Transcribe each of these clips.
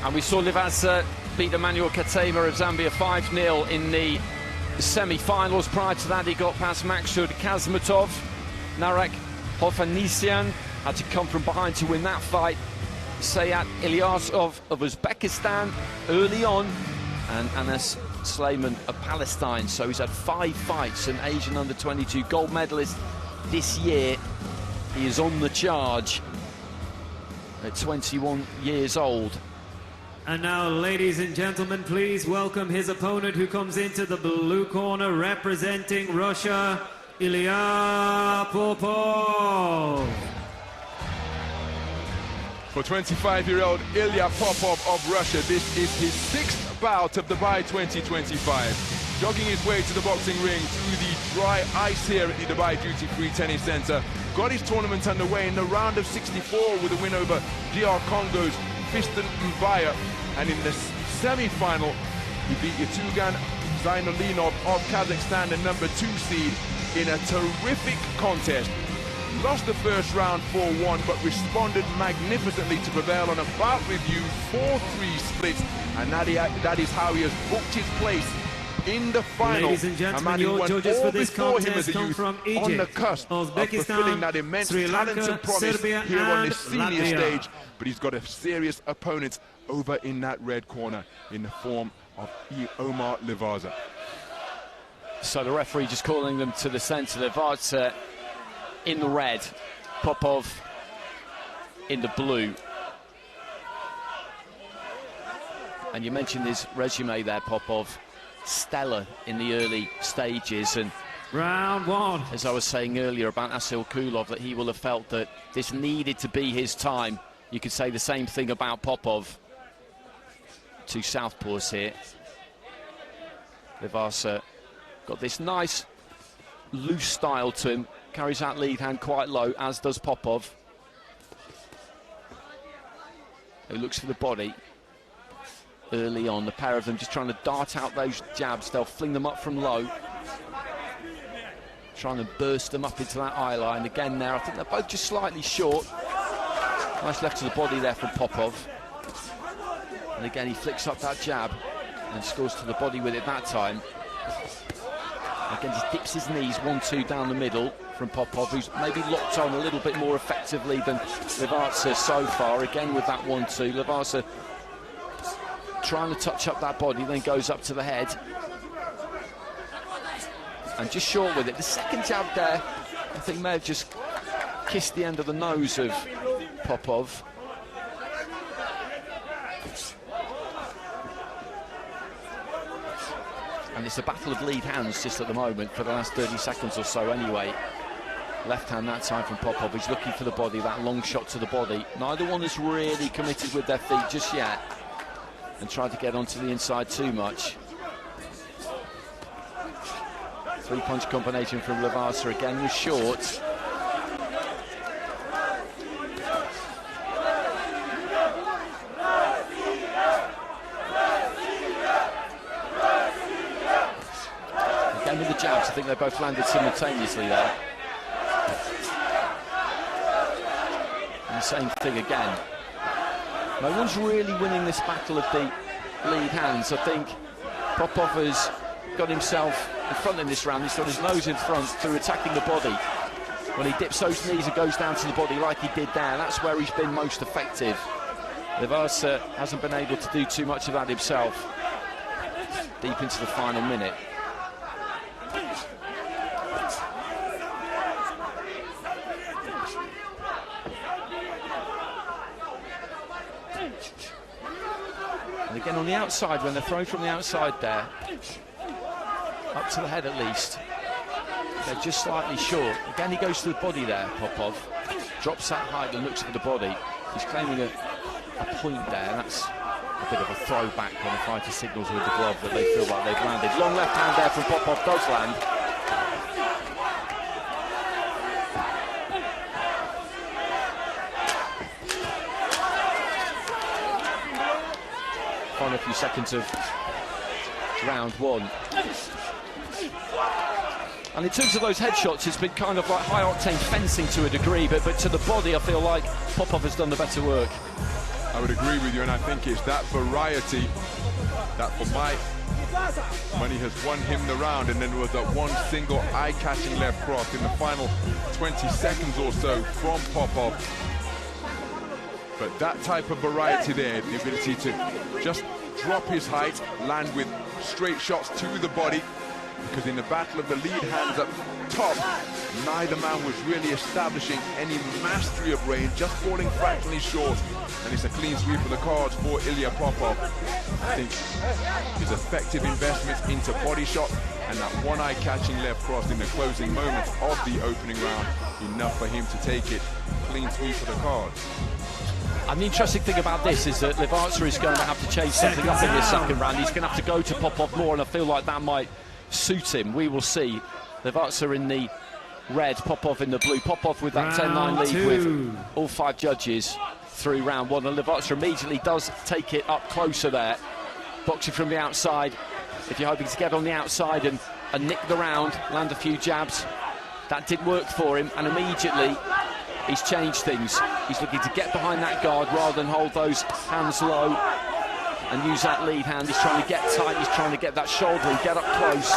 And we saw LIVAZA beat Emmanuel Katema of Zambia 5-0 in the semi-finals. Prior to that, he got past Maksud Kazmatov. Narek Hovanesyan had to come from behind to win that fight. Sayat Ilyasov of Uzbekistan early on, and Anas Slayman of Palestine. So he's had 5 fights, an Asian under-22 gold medalist this year. He is on the charge at 21 years old. And now, ladies and gentlemen, please welcome his opponent, who comes into the blue corner representing Russia, Ilya Popov. For 25-year-old Ilya Popov of Russia, this is his 6th bout of the Dubai 2025. Jogging his way to the boxing ring through the dry ice here at the Dubai Duty Free Tennis Center. Got his tournament underway in the round of 64 with a win over DR Congo's Fiston Mbaya. And in the semi-final, he beat Yatugan Zainalinov of Kazakhstan, the #2 seed, in a terrific contest. Lost the first round 4-1, but responded magnificently to prevail on a bout review 4-3 split, and that is how he has booked his place in the final. Ladies and gentlemen, your judges for this contest come from Egypt, on the cusp of fulfilling that immense Sri talent Lanka, and promise Serbia, here on and this senior Latvia. stage, but he's got a serious opponent over in that red corner in the form of Omar LIVAZA. So the referee just calling them to the centre. LIVAZA in the red, Popov in the blue. And you mentioned his resume there, Popov. Stellar in the early stages, and round 1. As I was saying earlier about Asil Kulov, that he will have felt that this needed to be his time. You could say the same thing about Popov. 2 southpaws here. LIVAZA got this nice loose style to him, carries that lead hand quite low, as does Popov, who looks for the body early on. The pair of them just trying to dart out those jabs. They'll fling them up from low, trying to burst them up into that eye line. Again there, I think they're both just slightly short. Nice left to the body there from Popov. And again, he flicks up that jab and scores to the body with it that time. Again, just dips his knees, 1-2 down the middle from Popov, who's maybe locked on a little bit more effectively than LIVAZA so far. Again with that 1-2, LIVAZA trying to touch up that body, then goes up to the head. And just short with it. The second jab there, I think, may have just kissed the end of the nose of Popov. And it's a battle of lead hands just at the moment for the last 30 seconds or so anyway. Left hand that time from Popov. He's looking for the body, that long shot to the body. Neither one is really committed with their feet just yet, and tried to get onto the inside too much. 3-punch combination from LIVAZA again was short. Again with the jabs, I think they both landed simultaneously there. And the same thing again. No one's really winning this battle of the lead hands. I think Popov has got himself in front in this round. He's got his nose in front through attacking the body. When he dips those knees and goes down to the body like he did there, that's where he's been most effective. LIVAZA hasn't been able to do too much of that himself deep into the final minute. And again on the outside, when they're thrown from the outside there, up to the head at least, they're just slightly short. Again, he goes to the body there, Popov. Drops that height and looks for the body. He's claiming a point there. That's a bit of a throwback when the fighter signals with the glove that they feel like they've landed. Long left hand there from Popov does land. Final few seconds of round 1. And in terms of those headshots, it's been kind of like high-octane fencing to a degree, but to the body, I feel like Popov has done the better work. I would agree with you, and I think it's that variety that, for my money, has won him the round. And then there was that one single eye-catching left cross in the final 20 seconds or so from Popov. But that type of variety there, the ability to just drop his height, land with straight shots to the body, because in the battle of the lead hands up top, neither man was really establishing any mastery of range, just falling fractionally short. And it's a clean sweep of the cards for Ilia Popov. I think his effective investments into body shot and that one eye-catching left cross in the closing moments of the opening round, enough for him to take it. Clean sweep of the cards. And the interesting thing about this is that LIVAZA is going to have to change something up in this second round. He's going to have to go to Popov more, and I feel like that might suit him. We will see. LIVAZA in the red, Popov in the blue. Popov with that 10-9 lead with all 5 judges through round 1, and LIVAZA immediately does take it up closer there. Boxing from the outside. If you're hoping to get on the outside and nick the round, land a few jabs, that did work for him, and immediately he's changed things. He's looking to get behind that guard rather than hold those hands low and use that lead hand. He's trying to get tight, he's trying to get that shoulder and get up close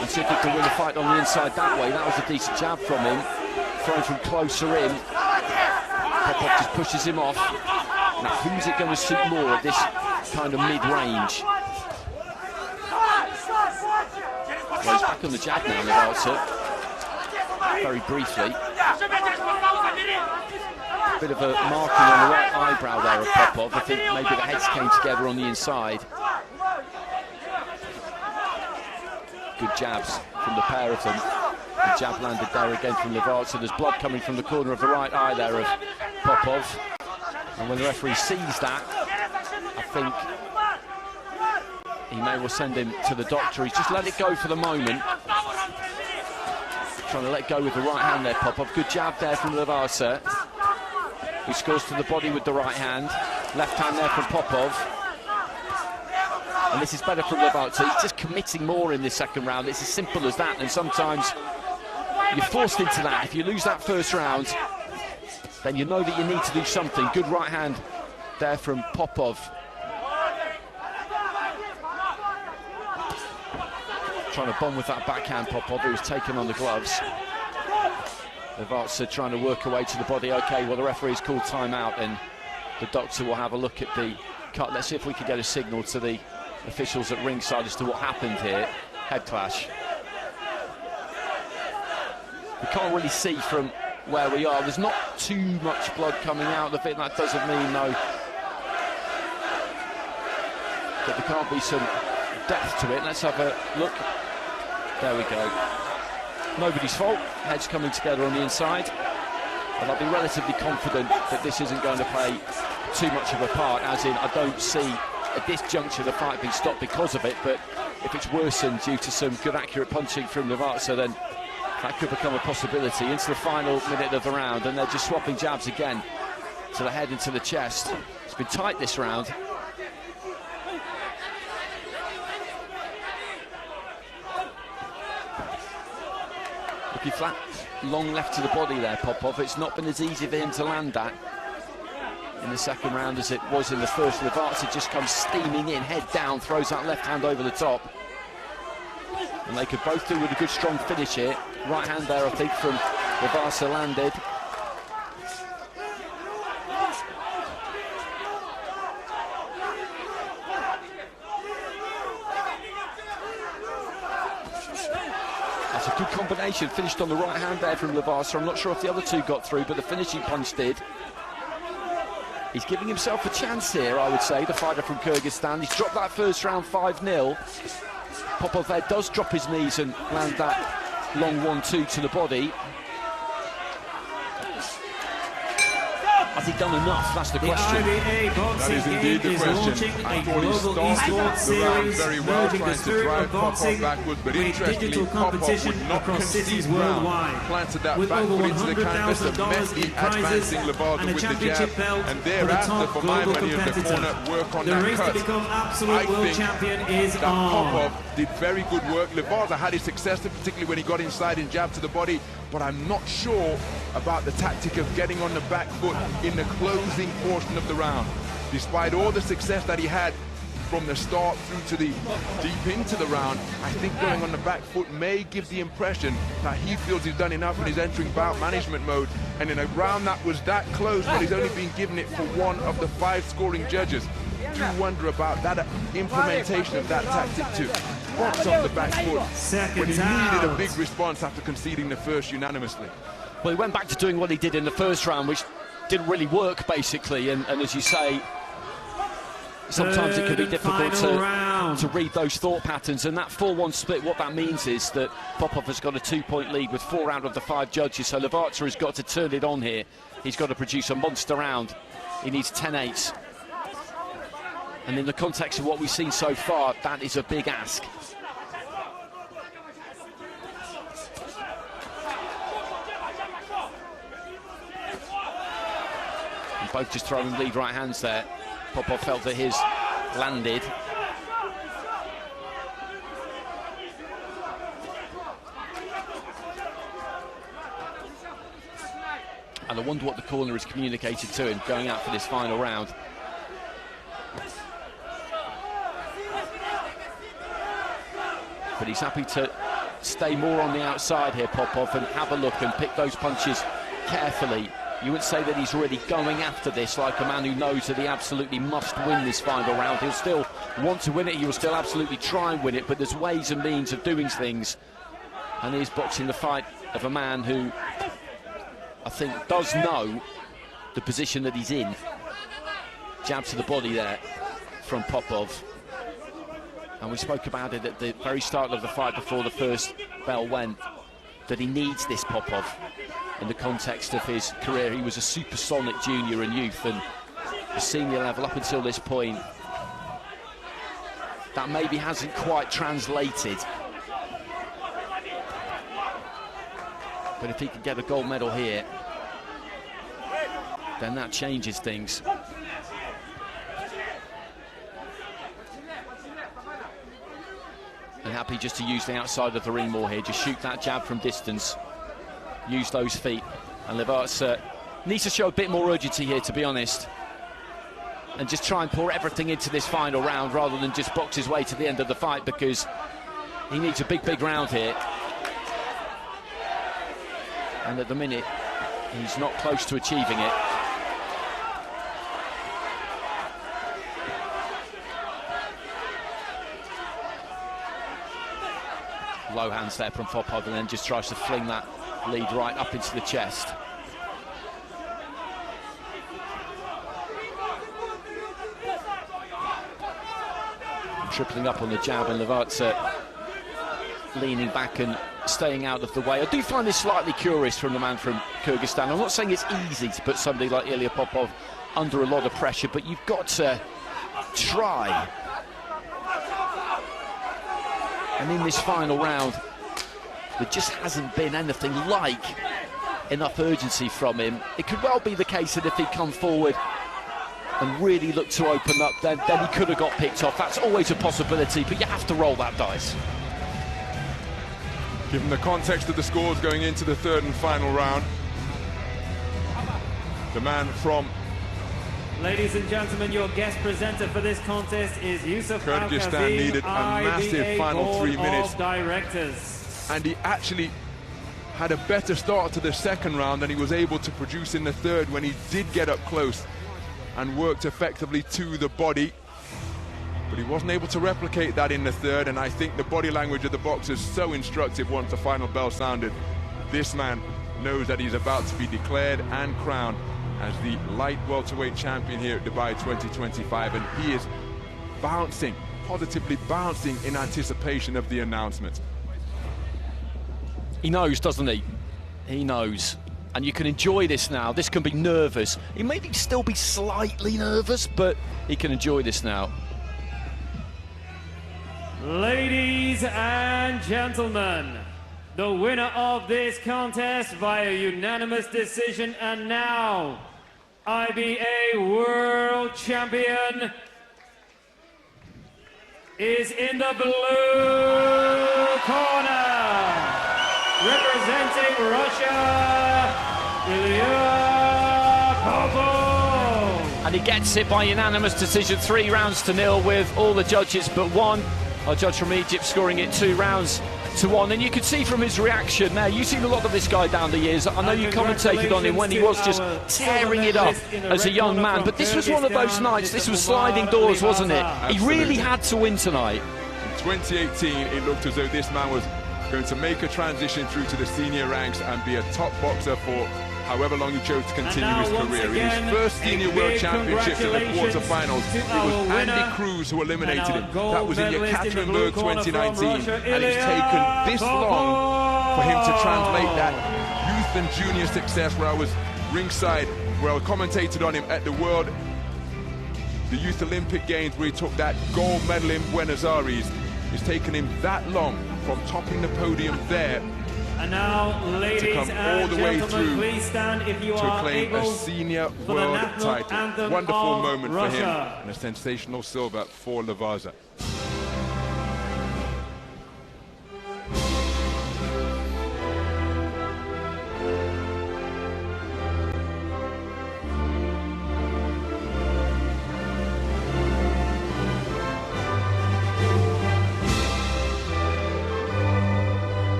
and see if he can win the fight on the inside that way. That was a decent jab from him, thrown from closer in. Popov just pushes him off. Now, who's it going to suit more at this kind of mid-range? Well, he's back on the jab now, LIVAZA. Very briefly. A bit of a marking on the right eyebrow there of Popov. I think maybe the heads came together on the inside. Good jabs from the pair of them. The jab landed there again from LIVAZA. There's blood coming from the corner of the right eye there of Popov. And when the referee sees that, I think he may well send him to the doctor. He's just let it go for the moment. Trying to let go with the right hand there, Popov. Good jab there from LIVAZA, who scores to the body with the right hand. Left hand there from Popov. And this is better from LIVAZA. He's just committing more in this second round. It's as simple as that. And sometimes you're forced into that. If you lose that first round, then you know that you need to do something. Good right hand there from Popov. Trying to bomb with that backhand, Popov, who was taken on the gloves. LIVAZA trying to work away to the body. Okay, well, the referee's called timeout, and the doctor will have a look at the cut. Let's see if we can get a signal to the officials at ringside as to what happened here. Head clash. We can't really see from where we are. There's not too much blood coming out of it. That doesn't mean, though, that there can't be some depth to it. Let's have a look. There we go. Nobody's fault. Heads coming together on the inside. And I'll be relatively confident that this isn't going to play too much of a part, as in I don't see at this juncture the fight being stopped because of it, but if it's worsened due to some good accurate punching from LIVAZA, then that could become a possibility. Into the final minute of the round, and they're just swapping jabs again to the head and to the chest. It's been tight this round. Looking flat, long left to the body there, Popov. It's not been as easy for him to land that in the second round as it was in the first. LIVAZA just comes steaming in, head down, throws that left hand over the top. And they could both do with a good strong finish here. Right hand there, I think, from LIVAZA landed. That's a good combination, finished on the right hand there from LIVAZA. I'm not sure if the other two got through, but the finishing punch did. He's giving himself a chance here, I would say, the fighter from Kyrgyzstan. He's dropped that first round 5-0. Popov there does drop his knees and land that long 1-2 to the body. Has he done enough? That's the question. The IBA boxing That is indeed the question. I thought he started the round very well, trying to drive Popov backwards, but interestingly, Popov would not concede ground. Planted that backward into the canvas, and Messi advancing LIVAZA with the jab, and thereafter, for my money in the corner, work on that cut. I think that Popov did very good work. LIVAZA had his success, particularly when he got inside and jabbed to the body, but I'm not sure about the tactic of getting on the back foot in the closing portion of the round. Despite all the success that he had from the start through to the deep into the round, I think going on the back foot may give the impression that he feels he's done enough and he's entering bout management mode. And in a round that was that close, but he's only been given it for one of the 5 scoring judges, do wonder about that implementation of that tactic to box off the back foot when he needed a big response after conceding the first unanimously. Well, he went back to doing what he did in the first round, which didn't really work, basically, and as you say, sometimes it can be difficult to read those thought patterns. And that 4-1 split, what that means is that Popov has got a 2-point lead with 4 out of the 5 judges, so LIVAZA has got to turn it on here. He's got to produce a monster round. He needs 10-8. And in the context of what we've seen so far, that is a big ask. And both just throwing lead right hands there. Popov felt that his landed. And I wonder what the corner has communicated to him going out for this final round. But he's happy to stay more on the outside here, Popov, and have a look and pick those punches carefully. You would say that he's really going after this like a man who knows that he absolutely must win this final round. He'll still want to win it, he will still absolutely try and win it, but there's ways and means of doing things. And he's boxing the fight of a man who I think does know the position that he's in. Jab to the body there from Popov. And we spoke about it at the very start of the fight before the first bell went, that he needs this Popov in the context of his career. He was a supersonic junior and youth, and the senior level up until this point, that maybe hasn't quite translated. But if he can get a gold medal here, then that changes things. And happy just to use the outside of the ring more here, just shoot that jab from distance, use those feet. And LIVAZA needs to show a bit more urgency here, to be honest, and just try and pour everything into this final round rather than just box his way to the end of the fight, because he needs a big round here. And at the minute, he's not close to achieving it. Low hands there from Popov, and then just tries to fling that lead right up into the chest. Tripling up on the jab, and LIVAZA leaning back and staying out of the way. I do find this slightly curious from the man from Kyrgyzstan. I'm not saying it's easy to put somebody like Ilia Popov under a lot of pressure, but you've got to try. And in this final round, there just hasn't been anything like enough urgency from him. It could well be the case that if he'd come forward and really looked to open up, then he could have got picked off. That's always a possibility, but you have to roll that dice. Given the context of the scores going into the third and final round, the man from... Ladies and gentlemen, your guest presenter for this contest is Yusuf Kyrgyzstan needed a massive IBA final 3 Board minutes. of Directors. And he actually had a better start to the second round than he was able to produce in the third, when he did get up close and worked effectively to the body. But he wasn't able to replicate that in the third, and I think the body language of the boxer is so instructive once the final bell sounded. This man knows that he's about to be declared and crowned as the light welterweight champion here at Dubai 2025, and he is bouncing, positively bouncing in anticipation of the announcement. He knows, doesn't he? He knows. And you can enjoy this now. This can be nervous. He may still be slightly nervous, but he can enjoy this now. Ladies and gentlemen, the winner of this contest via unanimous decision, and now IBA World Champion, is in the blue corner, representing Russia, Ilia Popov. And he gets it by unanimous decision, 3-0 with all the judges but one. Our judge from Egypt scoring it 2-1. And you could see from his reaction there, you've seen a lot of this guy down the years. I know you commentated on him when he was just tearing it up as a young man, but this was one of those nights, this was sliding doors, wasn't it? He really had to win tonight. In 2018, it looked as though this man was going to make a transition through to the senior ranks and be a top boxer for however long he chose to continue his career. In his first senior world championships in the quarterfinals, it was Andy Cruz who eliminated him. That was in Yekaterinburg 2019, and it's taken this long for him to translate that youth and junior success, where I was ringside, where I commentated on him at the Youth Olympic Games, where he took that gold medal in Buenos Aires. It's taken him that long from topping the podium there and now, ladies to come all the way through please stand if you to are claim a senior world title. Wonderful moment for him, and a sensational silver for LIVAZA.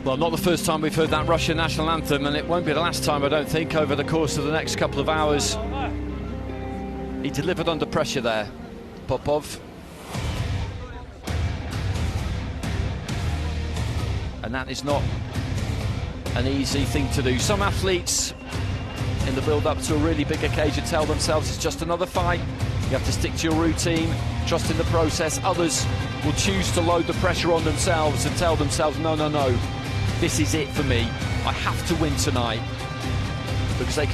Well, not the first time we've heard that Russian national anthem, and it won't be the last time, I don't think, over the course of the next couple of hours. He delivered under pressure there, Popov. And that is not an easy thing to do. Some athletes, in the build-up to a really big occasion, tell themselves it's just another fight. You have to stick to your routine, trust in the process. Others will choose to load the pressure on themselves and tell themselves, no, no, no, this is it for me. I have to win tonight, because they can